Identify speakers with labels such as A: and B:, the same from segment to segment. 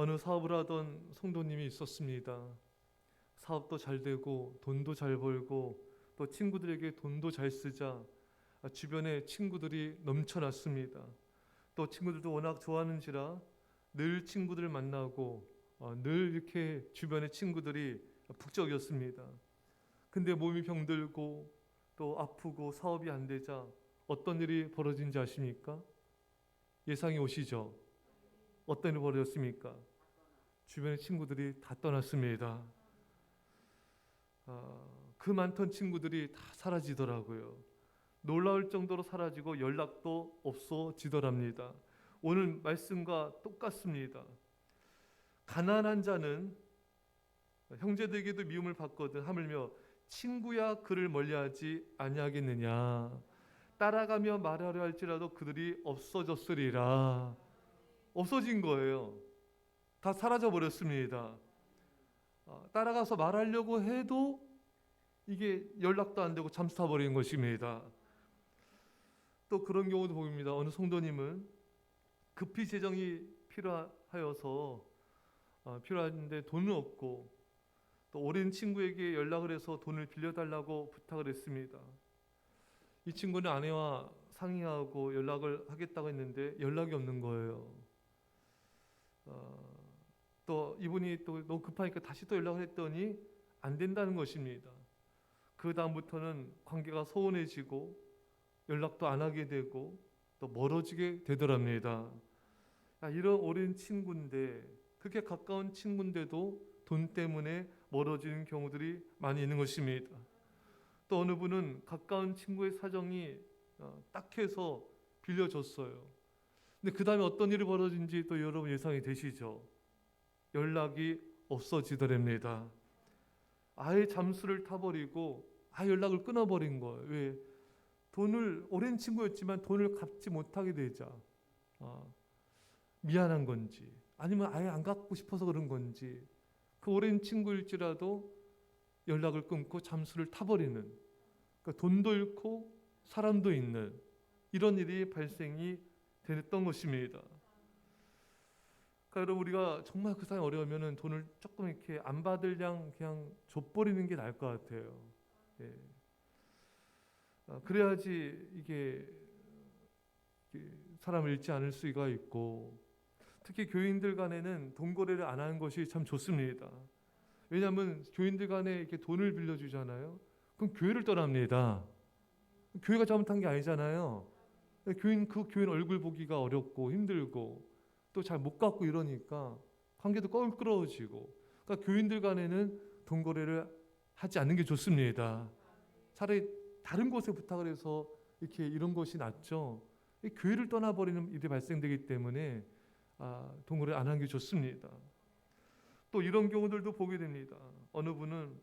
A: 어느 사업을 하던 성도님이 있었습니다. 사업도 잘 되고 돈도 잘 벌고 또 친구들에게 돈도 잘 쓰자 주변에 친구들이 넘쳐났습니다. 또 친구들도 워낙 좋아하는지라 늘 친구들을 만나고 늘 이렇게 주변에 친구들이 북적였습니다. 근데 몸이 병들고 또 아프고 사업이 안 되자 어떤 일이 벌어진지 아십니까? 예상이 오시죠? 어떤 일이 벌어졌습니까? 주변의 친구들이 다 떠났습니다. 그 많던 친구들이 다 사라지더라고요. 놀라울 정도로 사라지고 연락도 없어지더랍니다. 오늘 말씀과 똑같습니다. 가난한 자는 형제들에게도 미움을 받거든 하물며 친구야 그를 멀리하지 아니하겠느냐. 따라가며 말하려 할지라도 그들이 없어졌으리라. 없어진 거예요. 다 사라져 버렸습니다. 따라가서 말하려고 해도 이게 연락도 안 되고 잠수 타버리는 것입니다. 또 그런 경우도 보입니다. 어느 성도님은 급히 재정이 필요하여서 필요한데 돈은 없고 또 오랜 친구에게 연락을 해서 돈을 빌려달라고 부탁을 했습니다. 이 친구는 아내와 상의하고 연락을 하겠다고 했는데 연락이 없는 거예요. 또 이분이 또 너무 급하니까 다시 또 연락을 했더니 안 된다는 것입니다. 그 다음부터는 관계가 소원해지고 연락도 안 하게 되고 또 멀어지게 되더랍니다. 이런 오랜 친구인데 그렇게 가까운 친구인데도 돈 때문에 멀어지는 경우들이 많이 있는 것입니다. 또 어느 분은 가까운 친구의 사정이 딱해서 빌려줬어요. 근데 그 다음에 어떤 일이 벌어진지 또 여러분 예상이 되시죠? 연락이 없어지더랍니다. 아예 잠수를 타버리고 아예 연락을 끊어버린 거예요. 왜? 돈을 오랜 친구였지만 돈을 갚지 못하게 되자 미안한 건지 아니면 아예 안 갚고 싶어서 그런 건지 그 오랜 친구일지라도 연락을 끊고 잠수를 타버리는 그러니까 돈도 잃고 사람도 있는 이런 일이 발생이 됐던 것입니다. 그러니까 여러분 우리가 정말 그 상황이 어려우면 돈을 조금 이렇게 안 받을 양 그냥 줘버리는 게 나을 것 같아요. 예. 그래야지 이게 사람을 잃지 않을 수가 있고 특히 교인들 간에는 돈 거래를 안 하는 것이 참 좋습니다. 왜냐하면 교인들 간에 이렇게 돈을 빌려주잖아요. 그럼 교회를 떠납니다. 교회가 잘못한 게 아니잖아요. 그 교인 얼굴 보기가 어렵고 힘들고 또 잘 못 갚고 이러니까 관계도 껄끄러워지고 그러니까 교인들 간에는 돈 거래를 하지 않는 게 좋습니다. 차라리 다른 곳에 부탁을 해서 이렇게 이런 것이 낫죠. 교회를 떠나버리는 일이 발생되기 때문에 돈 거래 안 하는 게 좋습니다. 또 이런 경우들도 보게 됩니다. 어느 분은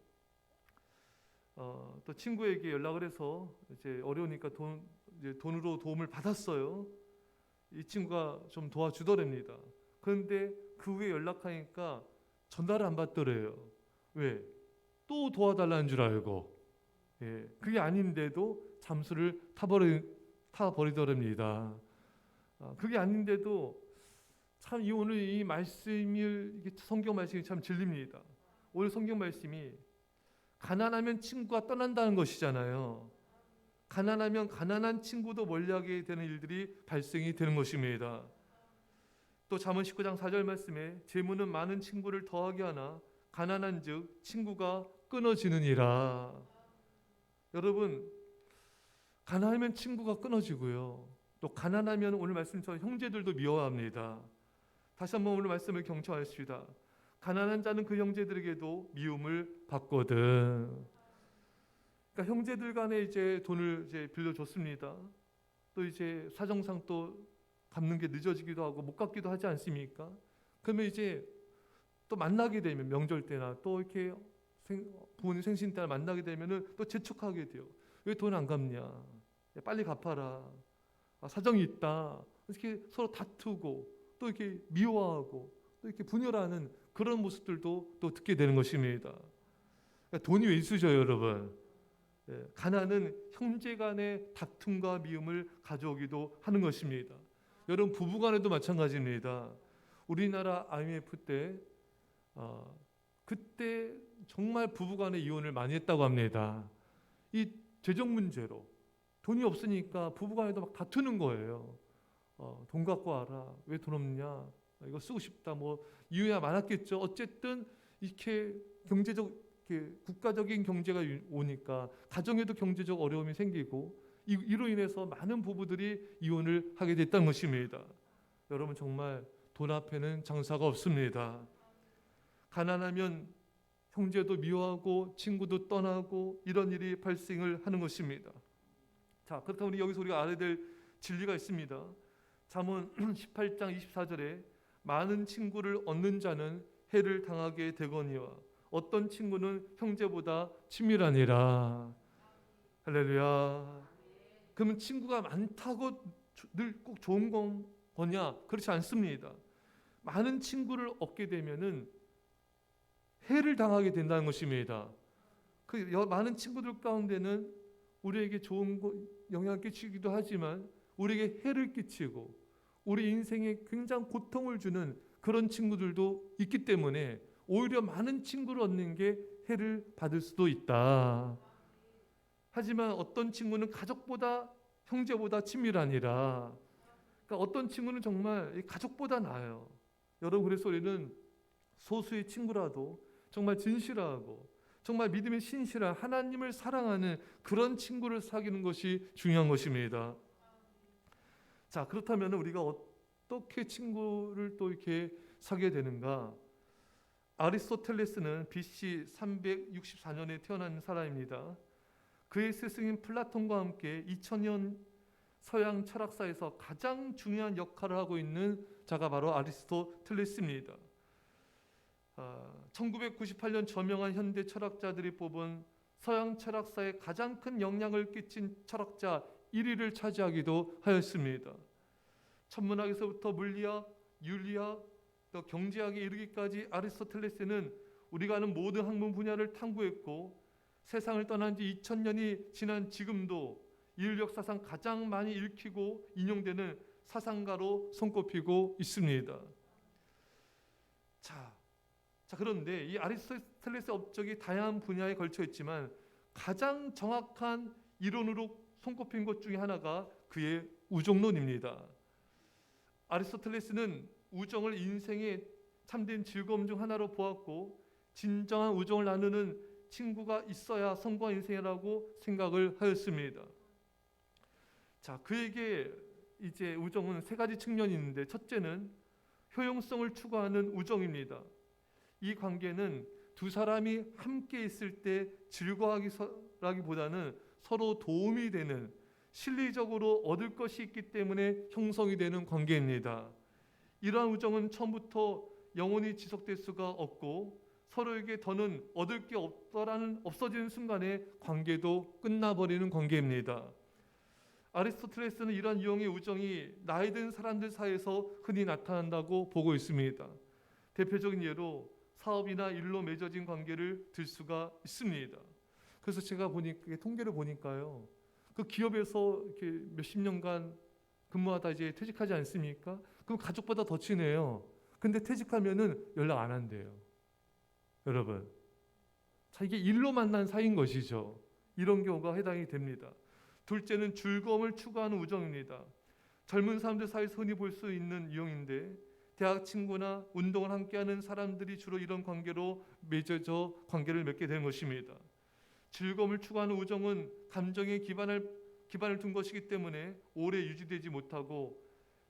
A: 또 친구에게 연락을 해서 이제 어려우니까 돈으로 도움을 받았어요. 이 친구가 좀 도와주더랍니다. 그런데 그 후에 연락하니까 전화를 안 받더래요. 왜? 또 도와달라는 줄 알고. 예, 그게 아닌데도 잠수를 타버리더랍니다. 그게 아닌데도 참 오늘 이 말씀이 성경 말씀이 참 진리입니다. 오늘 성경 말씀이 가난하면 친구가 떠난다는 것이잖아요. 가난하면 가난한 친구도 멀리하게 되는 일들이 발생이 되는 것입니다. 또 잠언 19장 4절 말씀에 재물은 많은 친구를 더하게 하나 가난한즉 친구가 끊어지느니라. 여러분 가난하면 친구가 끊어지고요. 또 가난하면 오늘 말씀처럼 형제들도 미워합니다. 다시 한번 오늘 말씀을 경청하십시다. 가난한 자는 그 형제들에게도 미움을 받거든. 그러니까 형제들 간에 이제 돈을 이제 빌려줬습니다. 또 이제 사정상 또 갚는 게 늦어지기도 하고 못 갚기도 하지 않습니까? 그러면 이제 또 만나게 되면 명절 때나 또 이렇게 부모님 생신 때 만나게 되면은 또 재촉하게 돼요. 왜 돈 안 갚냐? 빨리 갚아라. 사정이 있다. 이렇게 서로 다투고 또 이렇게 미워하고 또 이렇게 분열하는 그런 모습들도 또 듣게 되는 것입니다. 그러니까 돈이 왜 이수죠, 여러분? 가난은 형제 간의 다툼과 미움을 가져오기도 하는 것입니다. 여러분 부부간에도 마찬가지입니다. 우리나라 IMF 때 그때 정말 부부간의 이혼을 많이 했다고 합니다. 이 재정 문제로 돈이 없으니까 부부간에도 막 다투는 거예요. 돈 갖고 와라. 왜 돈 없냐? 이거 쓰고 싶다. 뭐 이유야 많았겠죠. 어쨌든 이렇게 국가적인 경제가 오니까 가정에도 경제적 어려움이 생기고 이로 인해서 많은 부부들이 이혼을 하게 됐다는 것입니다. 여러분 정말 돈 앞에는 장사가 없습니다. 가난하면 형제도 미워하고 친구도 떠나고 이런 일이 발생을 하는 것입니다. 자, 그렇다면 우리가 알아야 될 진리가 있습니다. 잠언 18장 24절에 많은 친구를 얻는 자는 해를 당하게 되거니와 어떤 친구는 형제보다 친밀하니라. 할렐루야. 그러면 친구가 많다고 늘 꼭 좋은 거냐? 그렇지 않습니다. 많은 친구를 얻게 되면은 해를 당하게 된다는 것입니다. 그 많은 친구들 가운데는 우리에게 좋은 영향을 끼치기도 하지만 우리에게 해를 끼치고 우리 인생에 굉장히 고통을 주는 그런 친구들도 있기 때문에 오히려 많은 친구를 얻는 게 해를 받을 수도 있다. 하지만 어떤 친구는 가족보다 형제보다 친밀하니라. 그러니까 어떤 친구는 정말 가족보다 나아요. 여러분 그래서 우리는 소수의 친구라도 정말 진실하고 정말 믿음이 신실한 하나님을 사랑하는 그런 친구를 사귀는 것이 중요한 것입니다. 자, 그렇다면 우리가 어떻게 친구를 또 이렇게 사귀게 되는가? 아리스토텔레스는 BC 364년에 태어난 사람입니다. 그의 스승인 플라톤과 함께 2000년 서양 철학사에서 가장 중요한 역할을 하고 있는 자가 바로 아리스토텔레스입니다. 1998년 저명한 현대 철학자들이 뽑은 서양 철학사에 가장 큰 영향을 끼친 철학자 1위를 차지하기도 하였습니다. 천문학에서부터 물리학, 윤리학, 또 경제학에 이르기까지 아리스토텔레스는 우리가 아는 모든 학문 분야를 탐구했고 세상을 떠난 지 2000년이 지난 지금도 인류 역사상 가장 많이 읽히고 인용되는 사상가로 손꼽히고 있습니다. 자, 그런데 이 아리스토텔레스의 업적이 다양한 분야에 걸쳐 있지만 가장 정확한 이론으로 손꼽힌 것 중에 하나가 그의 우정론입니다. 아리스토텔레스는 우정을 인생의 참된 즐거움 중 하나로 보았고 진정한 우정을 나누는 친구가 있어야 성공한 인생이라고 생각을 하였습니다. 자, 그에게 이제 우정은 세 가지 측면이 있는데 첫째는 효용성을 추구하는 우정입니다. 이 관계는 두 사람이 함께 있을 때 즐거워하기보다는 서로 도움이 되는 실리적으로 얻을 것이 있기 때문에 형성이 되는 관계입니다. 이러한 우정은 처음부터 영원히 지속될 수가 없고 서로에게 더는 얻을 게 없어지는 순간에 관계도 끝나버리는 관계입니다. 아리스토텔레스는 이러한 유형의 우정이 나이 든 사람들 사이에서 흔히 나타난다고 보고 있습니다. 대표적인 예로 사업이나 일로 맺어진 관계를 들 수가 있습니다. 그래서 제가 통계를 보니까요, 그 기업에서 이렇게 몇십 년간 근무하다 이제 퇴직하지 않습니까? 그럼 가족보다 더 친해요. 근데 퇴직하면은 연락 안 한대요. 여러분, 자, 이게 일로 만난 사이인 것이죠. 이런 경우가 해당이 됩니다. 둘째는 즐거움을 추구하는 우정입니다. 젊은 사람들 사이에서 흔히 볼 수 있는 유형인데 대학 친구나 운동을 함께하는 사람들이 주로 이런 관계로 맺어져 관계를 맺게 되는 것입니다. 즐거움을 추구하는 우정은 감정에 기반을 둔 것이기 때문에 오래 유지되지 못하고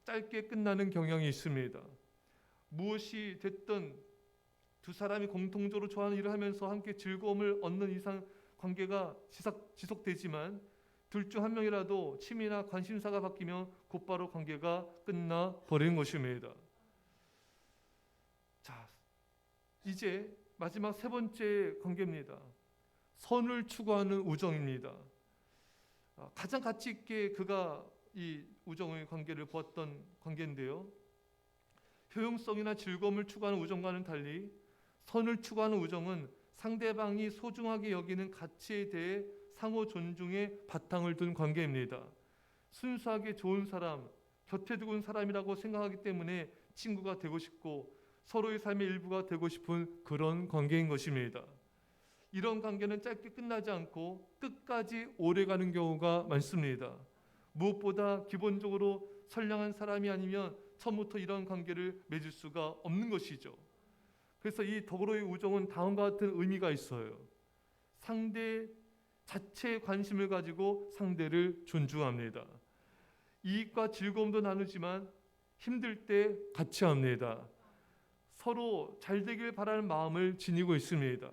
A: 짧게 끝나는 경향이 있습니다. 무엇이 됐든 두 사람이 공통적으로 좋아하는 일을 하면서 함께 즐거움을 얻는 이상 관계가 지속되지만 둘 중 한 명이라도 취미나 관심사가 바뀌면 곧바로 관계가 끝나버리는 것입니다. 자, 이제 마지막 세 번째 관계입니다. 선을 추구하는 우정입니다. 가장 가치 있게 그가 이 우정의 관계를 보았던 관계인데요. 효용성이나 즐거움을 추구하는 우정과는 달리 선을 추구하는 우정은 상대방이 소중하게 여기는 가치에 대해 상호 존중에 바탕을 둔 관계입니다. 순수하게 좋은 사람, 곁에 두고 있는 사람이라고 생각하기 때문에 친구가 되고 싶고 서로의 삶의 일부가 되고 싶은 그런 관계인 것입니다. 이런 관계는 짧게 끝나지 않고 끝까지 오래가는 경우가 많습니다. 무엇보다 기본적으로 선량한 사람이 아니면 처음부터 이런 관계를 맺을 수가 없는 것이죠. 그래서 이 더불어의 우정은 다음과 같은 의미가 있어요. 상대 자체의 관심을 가지고 상대를 존중합니다. 이익과 즐거움도 나누지만 힘들 때 같이 합니다. 서로 잘 되길 바라는 마음을 지니고 있습니다.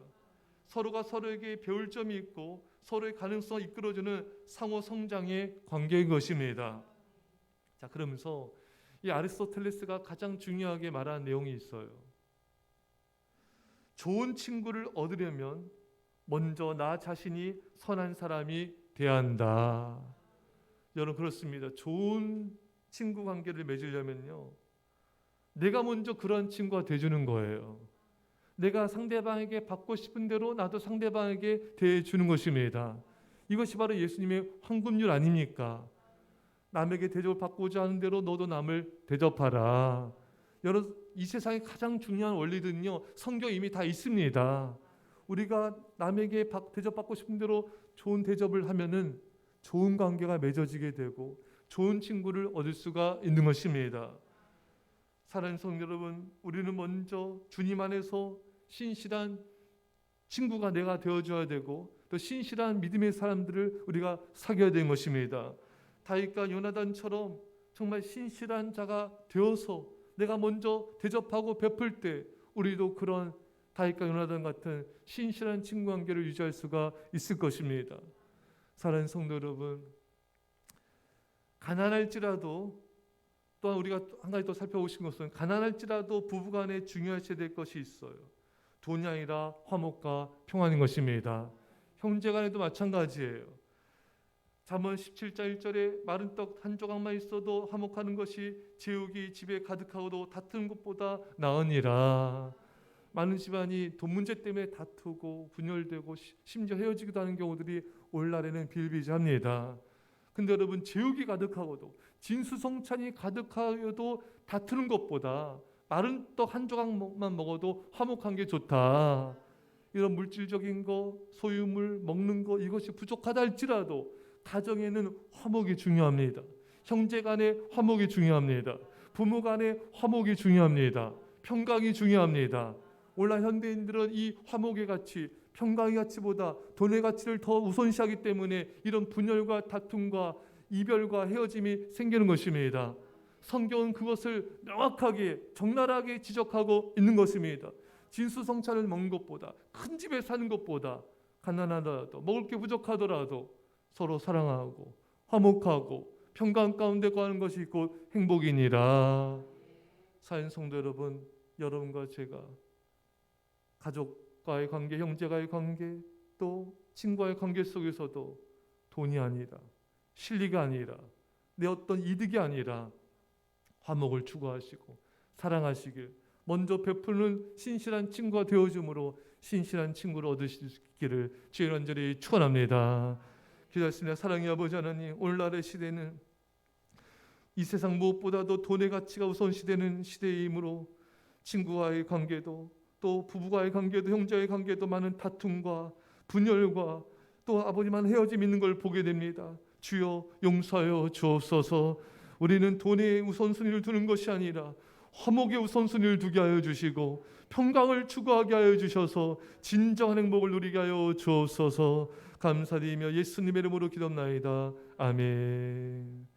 A: 서로가 서로에게 배울 점이 있고 서로의 가능성을 이끌어주는 상호 성장의 관계인 것입니다. 자, 그러면서 이 아리스토텔레스가 가장 중요하게 말한 내용이 있어요. 좋은 친구를 얻으려면 먼저 나 자신이 선한 사람이 돼야 한다. 여러분, 그렇습니다. 좋은 친구 관계를 맺으려면요, 내가 먼저 그런 친구가 돼주는 거예요. 내가 상대방에게 받고 싶은 대로 나도 상대방에게 대해주는 것입니다. 이것이 바로 예수님의 황금률 아닙니까? 남에게 대접을 받고자 하는 대로 너도 남을 대접하라. 여러분, 이 세상에 가장 중요한 원리들은요, 성경에 이미 다 있습니다. 우리가 남에게 대접받고 싶은 대로 좋은 대접을 하면은 좋은 관계가 맺어지게 되고 좋은 친구를 얻을 수가 있는 것입니다. 사랑하는 성도 여러분, 우리는 먼저 주님 안에서 신실한 친구가 내가 되어줘야 되고 또 신실한 믿음의 사람들을 우리가 사귀어야 되는 것입니다. 다윗과 요나단처럼 정말 신실한 자가 되어서 내가 먼저 대접하고 베풀 때 우리도 그런 다윗과 요나단 같은 신실한 친구 관계를 유지할 수가 있을 것입니다. 사랑하는 성도 여러분, 가난할지라도 또한 우리가 한 가지 또 살펴보신 것은 가난할지라도 부부간에 중요하셔야 될 것이 있어요. 돈이 아니라 화목과 평안인 것입니다. 형제간에도 마찬가지예요. 잠언 17장 1절에 마른 떡 한 조각만 있어도 화목하는 것이 제육이 집에 가득하고도 다투는 것보다 나으니라. 많은 집안이 돈 문제 때문에 다투고 분열되고 심지어 헤어지기도 하는 경우들이 오늘날에는 비일비재합니다. 근데 여러분, 제육이 가득하고도 진수성찬이 가득하여도 다투는 것보다 마른 떡 한 조각만 먹어도 화목한 게 좋다. 이런 물질적인 거, 소유물, 먹는 거, 이것이 부족하다 할지라도 가정에는 화목이 중요합니다. 형제 간의 화목이 중요합니다. 부모 간의 화목이 중요합니다. 평강이 중요합니다. 오늘날 현대인들은 이 화목의 가치, 평강의 가치보다 돈의 가치를 더 우선시하기 때문에 이런 분열과 다툼과 이별과 헤어짐이 생기는 것입니다. 성경은 그것을 명확하게 적나라하게 지적하고 있는 것입니다. 진수성찬을 먹는 것보다, 큰 집에 사는 것보다, 가난하더라도 먹을 게 부족하더라도 서로 사랑하고 화목하고 평강 가운데 거하는 것이 곧 행복이니라. 사인 성도 여러분, 여러분과 제가 가족과의 관계, 형제와의 관계, 또 친구와의 관계 속에서도 돈이 아니라, 실리가 아니라, 내 어떤 이득이 아니라 화목을 추구하시고 사랑하시길, 먼저 베푸는 신실한 친구가 되어줌으로 신실한 친구를 얻으시기를 주의 간절히 축원합니다. 기도하겠습니다. 사랑의 아버지 하나님, 오늘날의 시대는 이 세상 무엇보다도 돈의 가치가 우선시되는 시대이므로 친구와의 관계도, 또 부부와의 관계도, 형제와의 관계도 많은 다툼과 분열과 또 아버지만 헤어짐 있는 걸 보게 됩니다. 주여 용서하여 주옵소서. 우리는 돈의 우선순위를 두는 것이 아니라 화목의 우선순위를 두게 하여 주시고 평강을 추구하게 하여 주셔서 진정한 행복을 누리게 하여 주옵소서. 감사드리며 예수님의 이름으로 기도합나이다. 아멘.